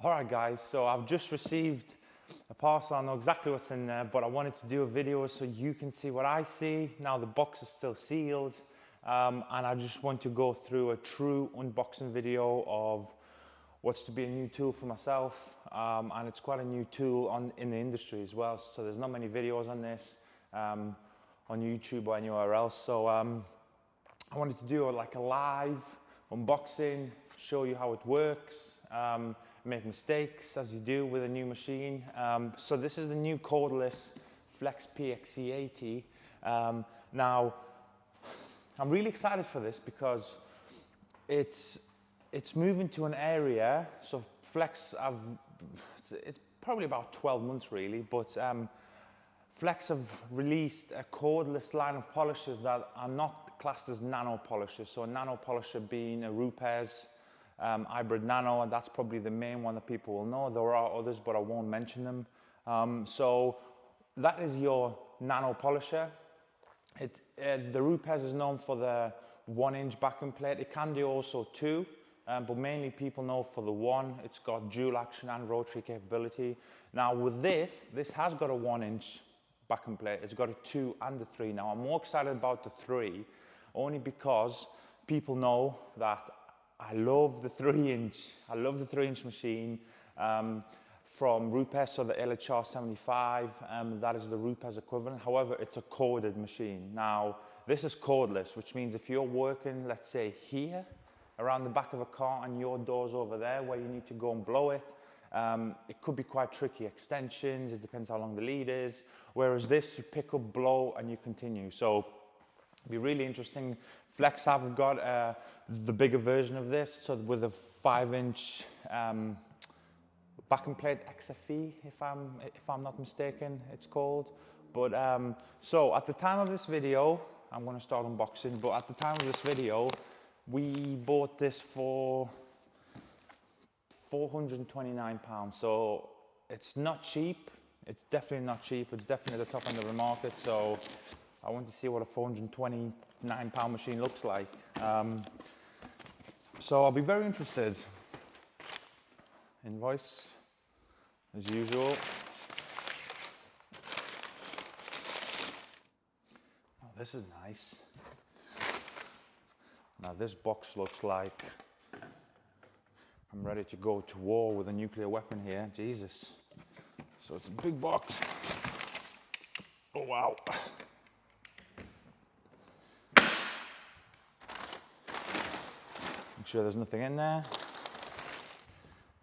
All right, guys, so I've just received a parcel. I know exactly what's in there, but I wanted to do a video so you can see what I see. Now the box is still sealed, and I just want to go through a true unboxing video of what's to be a new tool for myself, and it's quite a new tool in the industry as well. So there's not many videos on this on YouTube or anywhere else. So I wanted to do like a live unboxing, show you how it works. Make mistakes as you do with a new machine. So this is the new cordless Flex PXE 80. Now, I'm really excited for this because it's moving to an area. So Flex, it's probably about 12 months really, but Flex have released a cordless line of polishers that are not classed as nano polishers. So a nano polisher being a Rupes IBrid Nano, and that's probably the main one that people will know. There are others, but I won't mention them. So that is your nano polisher. The Rupes is known for the 1-inch backing plate. It can do also 2, but mainly people know for the 1. It's got dual action and rotary capability. Now with this has got a 1-inch backing plate. It's got a 2 and a 3. Now I'm more excited about the 3, only because people know that I love the 3-inch. I love the 3-inch machine from Rupes, so the LHR 75. That is the Rupes equivalent. However, it's a corded machine. Now, this is cordless, which means if you're working, let's say here, around the back of a car, and your door's over there where you need to go and blow it, it could be quite tricky. Extensions, it depends how long the lead is. Whereas this, you pick up, blow, and you continue. So it'll be really interesting. Flex have got the bigger version of this, so with a 5-inch backing plate XFE, if I'm not mistaken, it's called. But so at the time of this video, I'm going to start unboxing. But at the time of this video, we bought this for £429. So it's not cheap. It's definitely not cheap. It's definitely at the top end of the market. So I want to see what a £429 machine looks like. So I'll be very interested. Invoice, as usual. Oh, this is nice. Now this box looks like I'm ready to go to war with a nuclear weapon here. Jesus. So it's a big box. Oh, wow. Make sure there's nothing in there.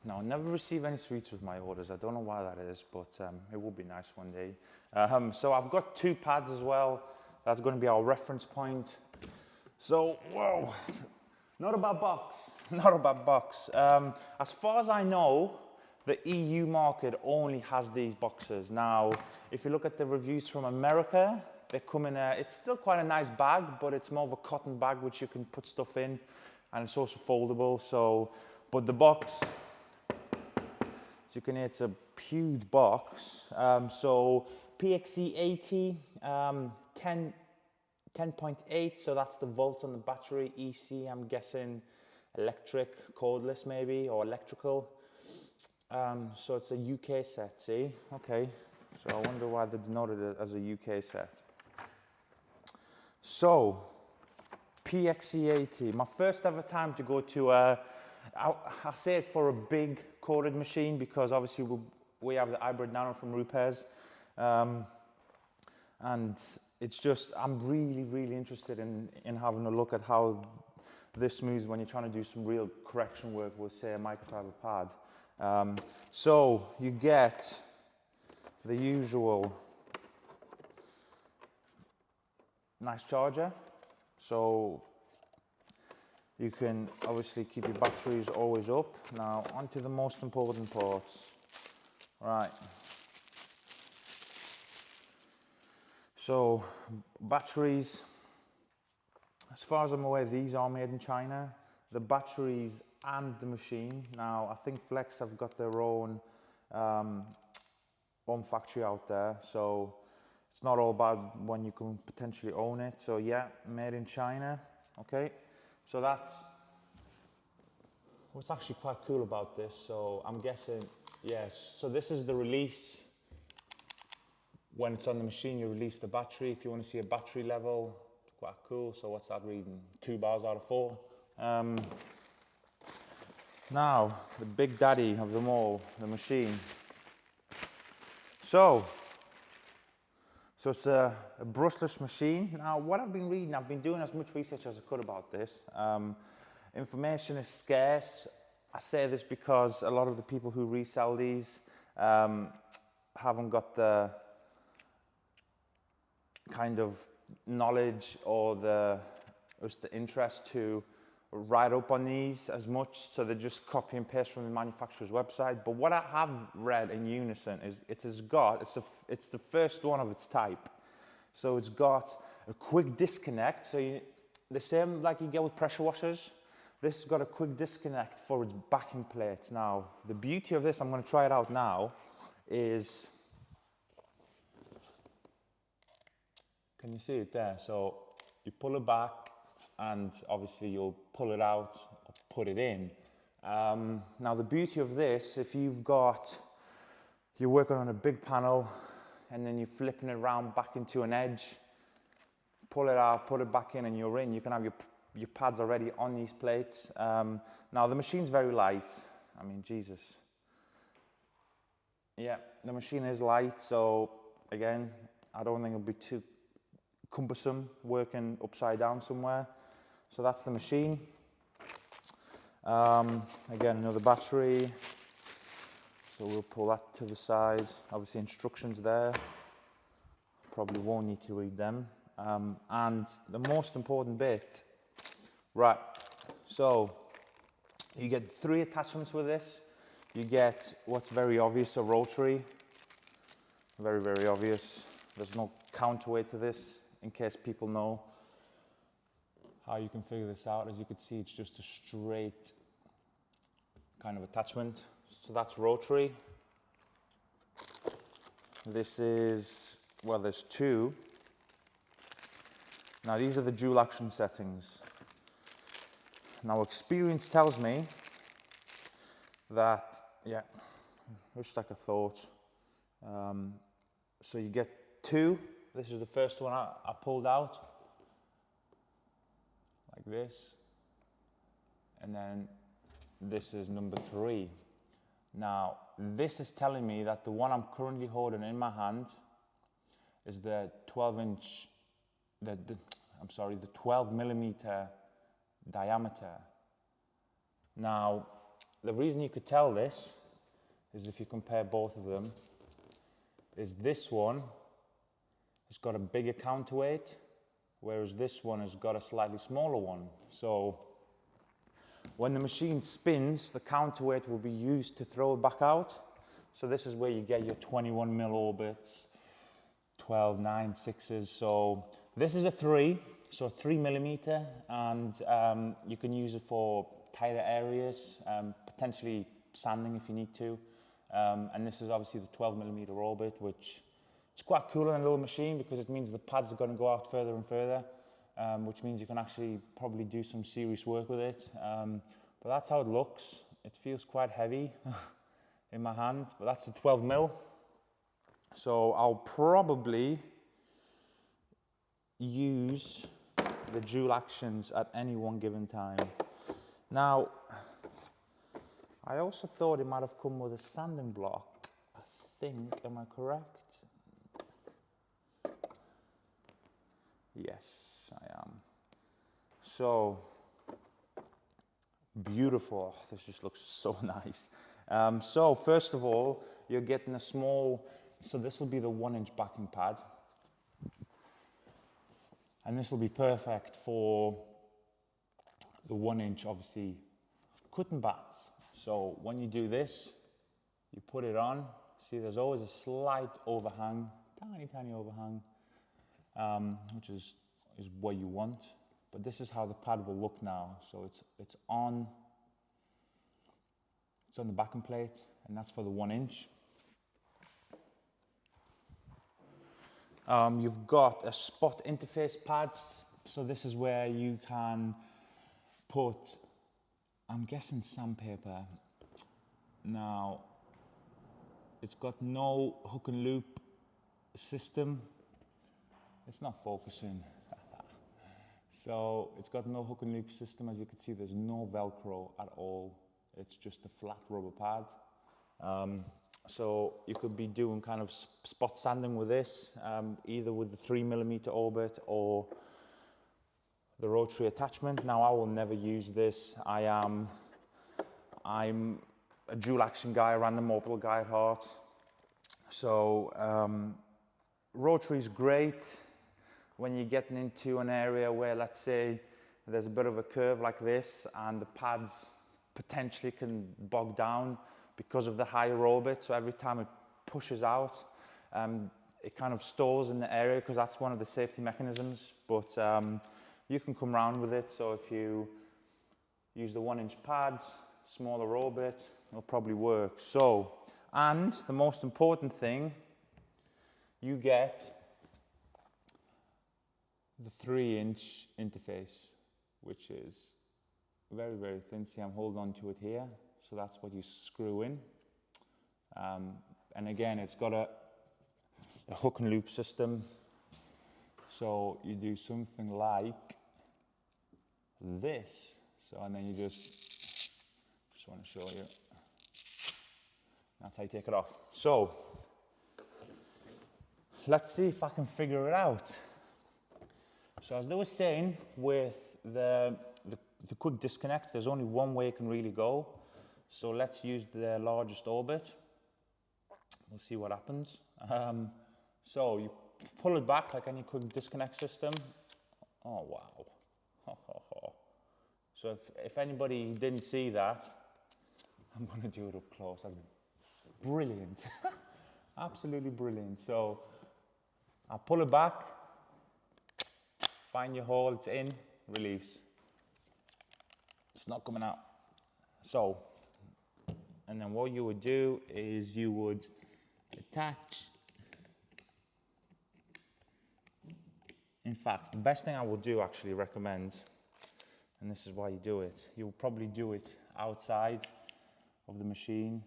Now, I never receive any sweets with my orders. I don't know why that is, but it will be nice one day. So I've got 2 pads as well. That's going to be our reference point. So, whoa, not a bad box, not a bad box. As far as I know, the EU market only has these boxes. Now, if you look at the reviews from America, they come in it's still quite a nice bag, but it's more of a cotton bag which you can put stuff in, and it's also foldable. So, but the box, as you can hear, it's a huge box. So PXE 80, 10.8, so that's the volt on the battery. EC, I'm guessing electric, cordless maybe, or electrical. So it's a UK set, see? Okay, so I wonder why they denoted it as a UK set. So, PXE 80, my first ever time to go to I say it for a big corded machine, because obviously we have the IBrid Nano from Rupes, and it's just, I'm really interested in having a look at how this moves when you're trying to do some real correction work with, say, a microfiber pad. So you get the usual nice charger, so you can obviously keep your batteries always up. Now onto the most important parts. Right. So batteries, as far as I'm aware, these are made in China. The batteries and the machine. Now I think Flex have got their own factory out there, so it's not all bad when you can potentially own it. So yeah, made in China. Okay, so that's what's actually quite cool about this, so I'm guessing, yeah, so this is the release. When it's on the machine, you release the battery. If you want to see a battery level, it's quite cool. So what's that reading? 2 bars out of 4. Now, the big daddy of them all, the machine. So it's a brushless machine. Now, what I've been reading, I've been doing as much research as I could about this. Information is scarce. I say this because a lot of the people who resell these haven't got the kind of knowledge or just the interest to write up on these as much, so they just copy and paste from the manufacturer's website. But what I have read in unison is it's the first one of its type. So it's got a quick disconnect, so the same like you get with pressure washers. This has got a quick disconnect for its backing plates. Now, the beauty of this, I'm going to try it out now, is, can you see it there? So you pull it back, and obviously you'll pull it out, or put it in. Now the beauty of this, if you're working on a big panel, and then you're flipping it around back into an edge, pull it out, put it back in, and you're in. You can have your pads already on these plates. Now the machine's very light. I mean, Jesus. Yeah, the machine is light, so again, I don't think it'll be too cumbersome working upside down somewhere. So that's the machine. Again, another battery. So we'll pull that to the side. Obviously instructions there. Probably won't need to read them. And the most important bit, right, so you get 3 attachments with this. You get what's very obvious, a rotary. Very, very obvious. There's no counterweight to this, in case people know how you can figure this out. As you can see, it's just a straight kind of attachment. So that's rotary. This is, well, there's 2. Now these are the dual action settings. Now experience tells me that, yeah, just like I thought. So you get 2. This is the first one I pulled out, like this. And then this is number 3. Now, this is telling me that the one I'm currently holding in my hand is the 12-inch, the 12 millimeter diameter. Now, the reason you could tell this is if you compare both of them, is this one has got a bigger counterweight, whereas this one has got a slightly smaller one. So when the machine spins, the counterweight will be used to throw it back out. So this is where you get your 21 mil orbits, 12, 9, 6s. So this is a 3, so 3 millimeter, and you can use it for tighter areas, potentially sanding if you need to. And this is obviously the 12 millimeter orbit, which it's quite cool on a little machine because it means the pads are going to go out further and further, which means you can actually probably do some serious work with it. But that's how it looks. It feels quite heavy in my hand, but that's the 12 mil. So I'll probably use the dual actions at any one given time. Now, I also thought it might have come with a sanding block, I think, am I correct? Yes, I am. So, beautiful. This just looks so nice. So, first of all, you're getting a small, so this will be the 1-inch backing pad. And this will be perfect for the 1-inch, obviously, cutting bats. So when you do this, you put it on. See, there's always a slight overhang, tiny overhang, which is what you want. But this is how the pad will look now. So it's on the backing plate, and that's for the 1-inch. You've got a spot interface pad. So this is where you can put I'm guessing sandpaper. Now, it's got no hook and loop system. It's not focusing. So it's got no hook and loop system. As you can see, there's no Velcro at all. It's just a flat rubber pad. So you could be doing kind of spot sanding with this, either with the 3mm orbit or the rotary attachment. Now I will never use this. I'm a dual action guy, a random orbital guy at heart. So rotary is great when you're getting into an area where, let's say, there's a bit of a curve like this and the pads potentially can bog down because of the higher orbit. So every time it pushes out, it kind of stalls in the area because that's one of the safety mechanisms. But you can come around with it. So if you use the 1-inch pads, smaller orbit, it'll probably work. So, and the most important thing, you get the 3-inch interface, which is very, very thin. See, I'm holding on to it here. So that's what you screw in. And again, it's got a hook and loop system. So you do something like this. So, and then you just want to show you. That's how you take it off. So let's see if I can figure it out. So as they were saying, with the quick disconnects, there's only one way it can really go. So let's use the largest orbit. We'll see what happens. So you pull it back like any quick disconnect system. Oh, wow. So if anybody didn't see that, I'm going to do it up close. That's brilliant. Absolutely brilliant. So I pull it back, find your hole, it's in, release. It's not coming out. So, and then what you would do is you would attach. In fact, the best thing I will do, actually recommend, and this is why you do it, you will probably do it outside of the machine.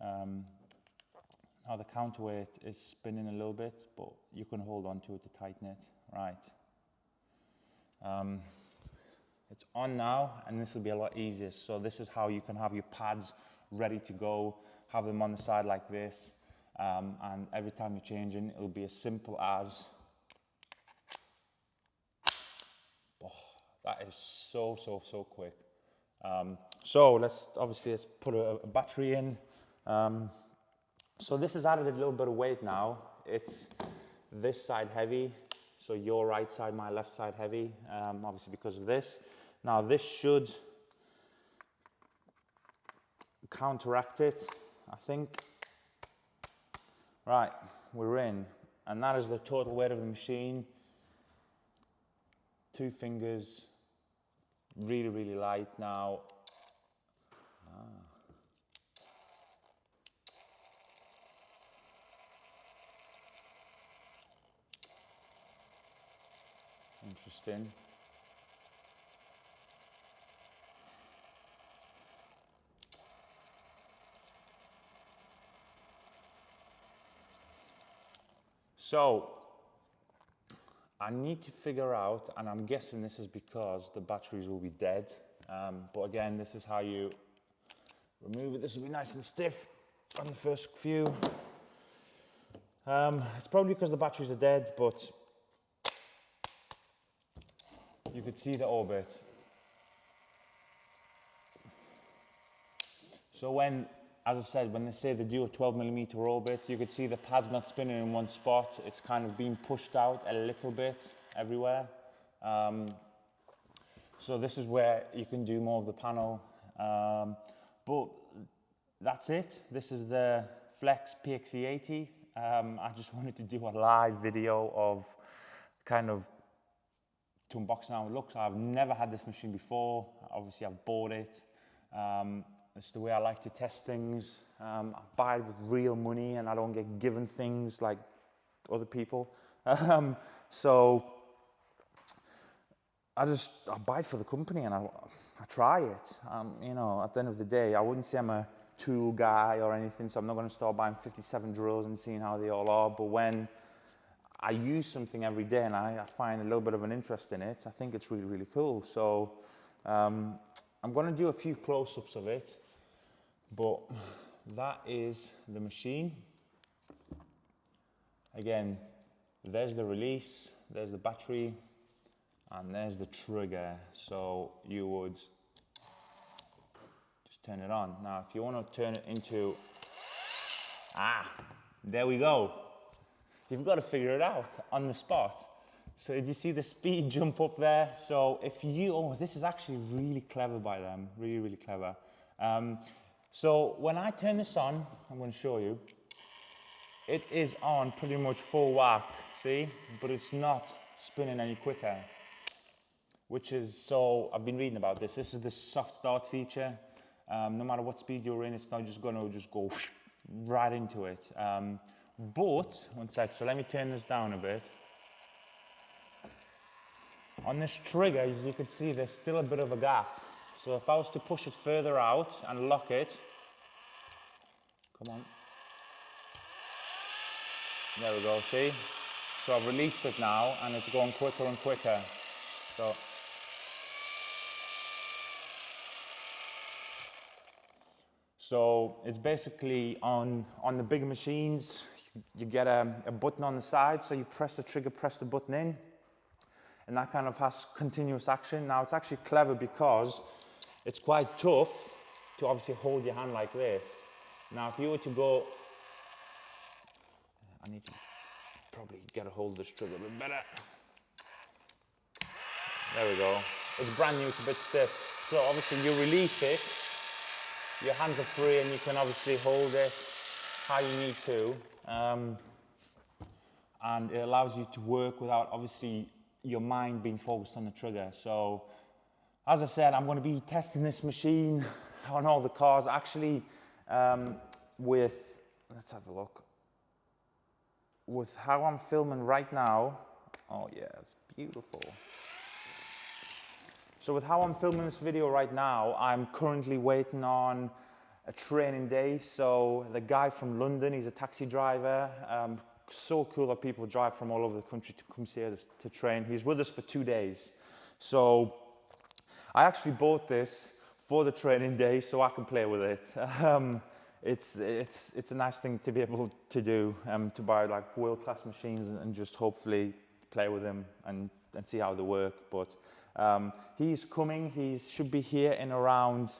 Now the counterweight is spinning a little bit, but you can hold on to it to tighten it, right. It's on now, and this will be a lot easier. So this is how you can have your pads ready to go, have them on the side like this, and every time you're changing, it'll be as simple as, oh, that is so quick. So let's put a battery in. So this has added a little bit of weight now. It's this side heavy, so your right side, my left side heavy, obviously because of this. Now this should counteract it, I think. Right, we're in, and that is the total weight of the machine. 2 fingers, really light now. Interesting. So I need to figure out, and I'm guessing this is because the batteries will be dead. But again, this is how you remove it. This will be nice and stiff on the first few. It's probably because the batteries are dead, but you could see the orbit. So when, as I said, when they say they do a 12mm orbit, you could see the pad's not spinning in one spot. It's kind of being pushed out a little bit everywhere. So this is where you can do more of the panel. But that's it. This is the Flex PXE 80. I just wanted to do a live video of kind of to unbox how it looks. I've never had this machine before. Obviously, I've bought it. It's the way I like to test things. I buy it with real money and I don't get given things like other people. So I buy it for the company and I try it. You know, at the end of the day, I wouldn't say I'm a tool guy or anything, so I'm not going to start buying 57 drills and seeing how they all are. But when I use something every day and I find a little bit of an interest in it, I think it's really, really cool. So I'm going to do a few close-ups of it, but that is the machine. Again, there's the release, there's the battery, and there's the trigger. So you would just turn it on. Now, if you want to turn it into, there we go. You've got to figure it out on the spot. So did you see the speed jump up there? So if you, this is actually really clever by them, really, really clever. So when I turn this on, I'm going to show you, it is on pretty much full whack, see? But it's not spinning any quicker, which is, so I've been reading about this. This is the soft start feature. No matter what speed you're in, it's not just going to just go right into it. But, one sec, so let me turn this down a bit. On this trigger, as you can see, there's still a bit of a gap. So if I was to push it further out and lock it, come on. There we go, see? So I've released it now and it's going quicker and quicker. So it's basically on the bigger machines, you get a button on the side, so you press the trigger, press the button in, and that kind of has continuous action. Now it's actually clever because it's quite tough to obviously hold your hand like this. Now if you were to go, I need to probably get a hold of this trigger a bit better. There we go. It's brand new, it's a bit stiff. So obviously you release it, your hands are free and you can obviously hold it how you need to. And it allows you to work without obviously your mind being focused on the trigger. So as I said, I'm going to be testing this machine on all the cars. Actually, with, let's have a look. With how I'm filming right now, oh yeah, it's beautiful. So with how I'm filming this video right now, I'm currently waiting on a training day. So the guy from London, he's a taxi driver. So cool that people drive from all over the country to come see us to train. He's with us for 2 days. So I actually bought this for the training day so I can play with it. It's a nice thing to be able to do, to buy like world-class machines and just hopefully play with them and see how they work. But he's coming, he should be here in around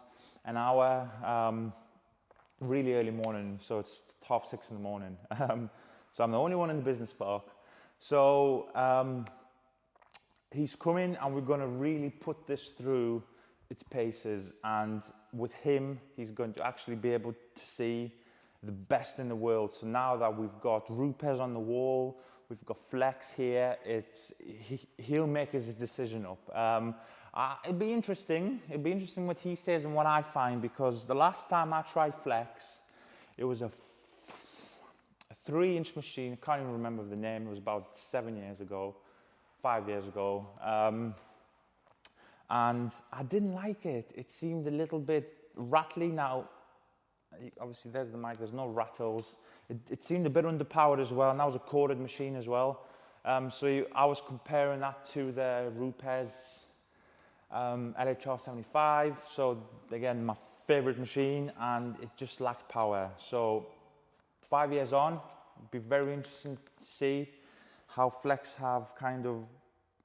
an hour, really early morning, so it's 6:30 in the morning. So I'm the only one in the business park. So he's coming and we're going to really put this through its paces, and with him he's going to actually be able to see the best in the world. So now that we've got Rupes on the wall, we've got Flex here, he'll make his decision up. It'd be interesting what he says and what I find, because the last time I tried Flex, it was a 3-inch machine. I can't even remember the name. It was about 5 years ago. And I didn't like it. It seemed a little bit rattly. Now, obviously there's the mic, there's no rattles. It seemed a bit underpowered as well, and that was a corded machine as well. I was comparing that to the Rupes LHR75. So again, my favorite machine, and it just lacked power. So 5 years on, it'd be very interesting to see how Flex have kind of,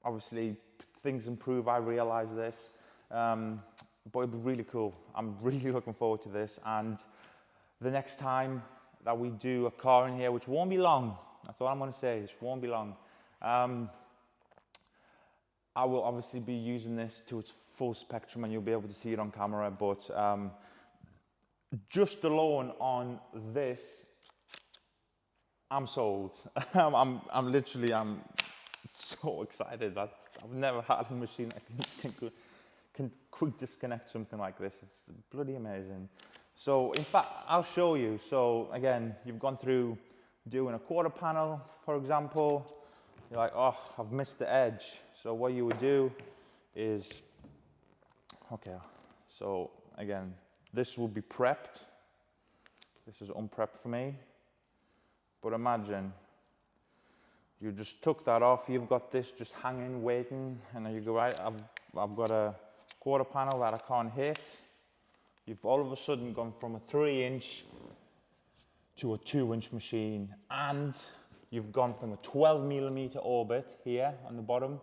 obviously things improve, I realize this, but it'd be really cool. I'm really looking forward to this, and the next time that we do a car in here, which won't be long, that's all I'm going to say, it won't be long, I will obviously be using this to its full spectrum and you'll be able to see it on camera, but just alone on this, I'm sold. I'm so excited that I've never had a machine that can quick disconnect something like this. It's bloody amazing. So in fact, I'll show you. So again, you've gone through doing a quarter panel, for example. You're like, oh, I've missed the edge. So what you would do is, okay, so again, this will be prepped. This is unprepped for me. But imagine you just took that off, you've got this just hanging, waiting, and then you go, right, I've got a quarter panel that I can't hit. You've all of a sudden gone from a 3-inch to a 2-inch machine, and you've gone from a 12mm orbit here on the bottom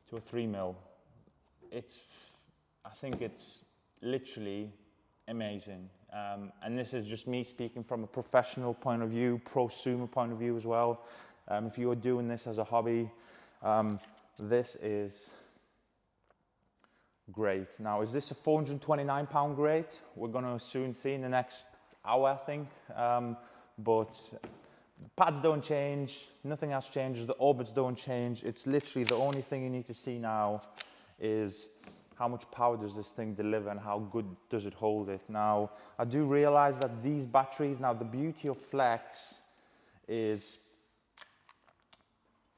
to a 3mm. I think it's literally amazing. And this is just me speaking from a professional point of view, prosumer point of view as well. If you're doing this as a hobby, this is great. Now, is this a 429-pound grate? We're going to soon see in the next hour, I think. But the pads don't change, nothing else changes, the orbits don't change. It's literally the only thing you need to see now is how much power does this thing deliver and how good does it hold it. Now, I do realize that these batteries, now the beauty of Flex is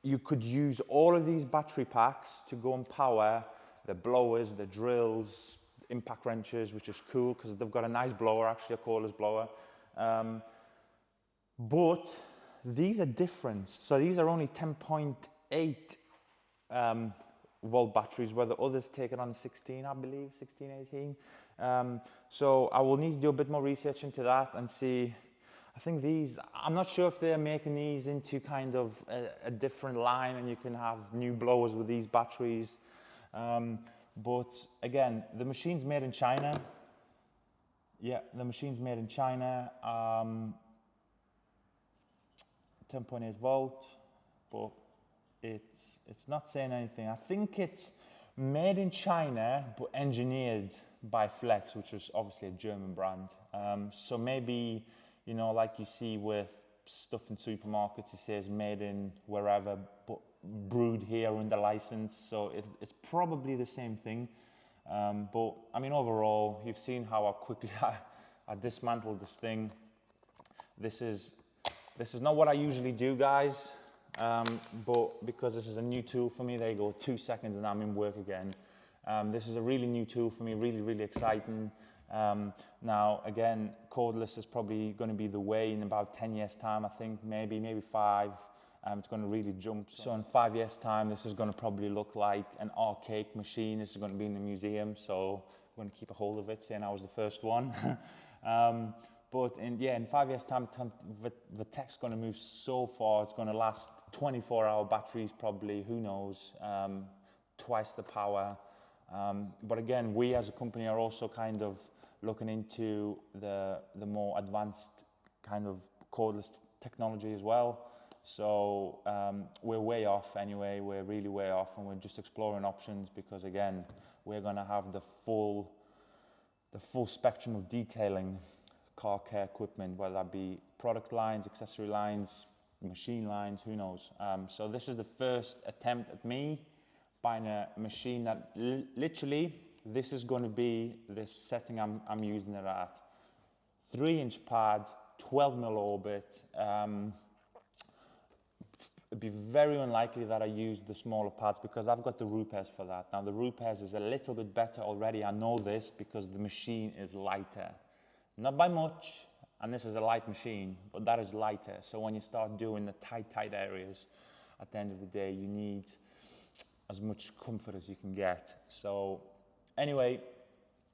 you could use all of these battery packs to go and power the blowers, the drills, impact wrenches, which is cool because they've got a nice blower, actually a cordless blower. But these are different. So these are only 10.8 volt batteries, where the others take it on 16, I believe, 16, 18. So I will need to do a bit more research into that and see. I think these, I'm not sure if they're making these into kind of a different line and you can have new blowers with these batteries. But again, the machine's made in China. Yeah, the machine's made in China. 10.8 volt, but it's not saying anything. I think it's made in China, but engineered by Flex, which is obviously a German brand. So maybe, you know, like you see with stuff in supermarkets, it says made in wherever, but brewed here under license. So it's probably the same thing. But I mean, overall, you've seen how quickly I dismantled this thing. This is not what I usually do, guys. But because this is a new tool for me, there you go, 2 seconds and I'm in work again. This is a really new tool for me, really, really exciting. Now, again, cordless is probably going to be the way in about 10 years' time, I think, maybe 5. It's going to really jump. So in 5 years' time, this is going to probably look like an archaic machine. This is going to be in the museum, so I'm going to keep a hold of it, saying I was the first one. But in 5 years' time, the tech's going to move so far. It's going to last 24-hour batteries, probably. Who knows? Twice the power. But again, we as a company are also kind of looking into the more advanced kind of cordless technology as well. So we're way off anyway. We're really way off, and we're just exploring options because again, we're going to have the full spectrum of detailing car care equipment, whether that be product lines, accessory lines, machine lines, who knows. So this is the first attempt at me buying a machine that literally, this is going to be the setting I'm using it at. 3-inch pad, 12mm orbit. It'd be very unlikely that I use the smaller pads because I've got the Rupes for that. Now the Rupes is a little bit better already. I know this because the machine is lighter. Not by much, and this is a light machine, but that is lighter. So when you start doing the tight areas, at the end of the day, you need as much comfort as you can get. So anyway,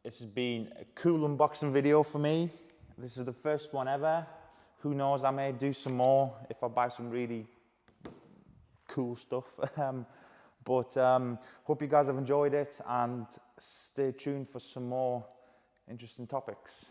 this has been a cool unboxing video for me. This is the first one ever. Who knows, I may do some more if I buy some really cool stuff. But hope you guys have enjoyed it, and stay tuned for some more interesting topics.